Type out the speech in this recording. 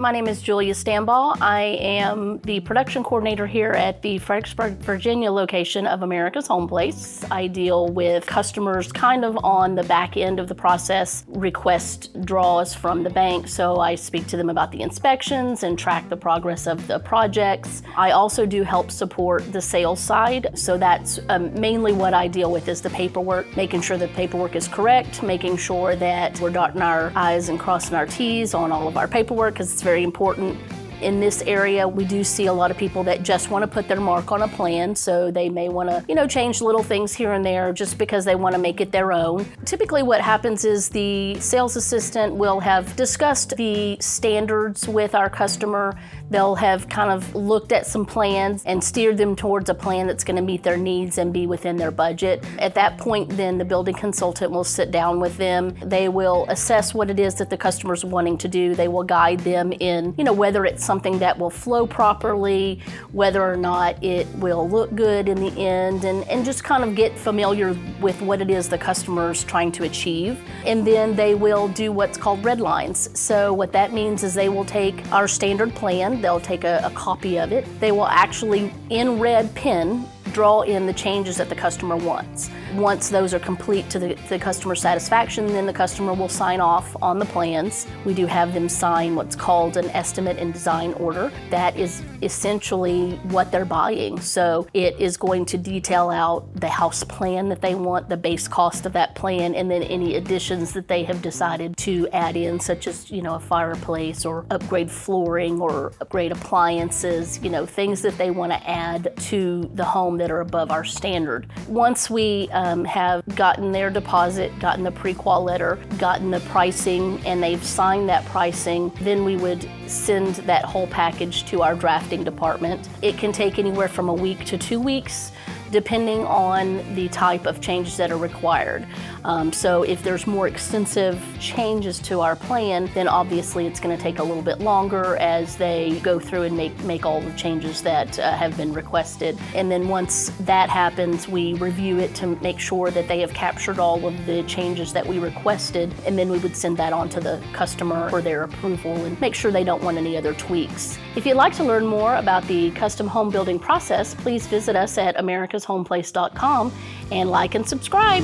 My name is Julia Stambaugh. I am the production coordinator here at the Fredericksburg, Virginia location of America's Home Place. I deal with customers kind of on the back end of the process, request draws from the bank, so I speak to them about the inspections and track the progress of the projects. I also do help support the sales side, so that's mainly what I deal with is the paperwork, making sure the paperwork is correct, making sure that we're dotting our I's and crossing our T's on all of our paperwork, because it's very important. In this area, we do see a lot of people that just want to put their mark on a plan, so they may want to, change little things here and there just because they want to make it their own. Typically what happens is the sales assistant will have discussed the standards with our customer. They'll have kind of looked at some plans and steered them towards a plan that's going to meet their needs and be within their budget. At that point, then the building consultant will sit down with them. They will assess what it is that the customer's wanting to do. They will guide them in, whether it's something that will flow properly, whether or not it will look good in the end, and just kind of get familiar with what it is the customer's trying to achieve. And then they will do what's called red lines. So what that means is they will take our standard plan, they'll take a copy of it, they will actually, in red pen, draw in the changes that the customer wants. Once those are complete to the customer's satisfaction, then the customer will sign off on the plans. We do have them sign what's called an estimate and design order. That is essentially what they're buying. So it is going to detail out the house plan that they want, the base cost of that plan, and then any additions that they have decided to add in, such as, a fireplace or upgrade flooring or upgrade appliances, things that they want to add to the home that are above our standard. Once we have gotten their deposit, gotten the pre-qual letter, gotten the pricing, and they've signed that pricing, then we would send that whole package to our drafting department. It can take anywhere from a week to 2 weeks, depending on the type of changes that are required. So if there's more extensive changes to our plan, then obviously it's going to take a little bit longer as they go through and make all the changes that have been requested. And then once that happens, we review it to make sure that they have captured all of the changes that we requested, and then we would send that on to the customer for their approval and make sure they don't want any other tweaks. If you'd like to learn more about the custom home building process, please visit us at americashomeplace.com and like and subscribe.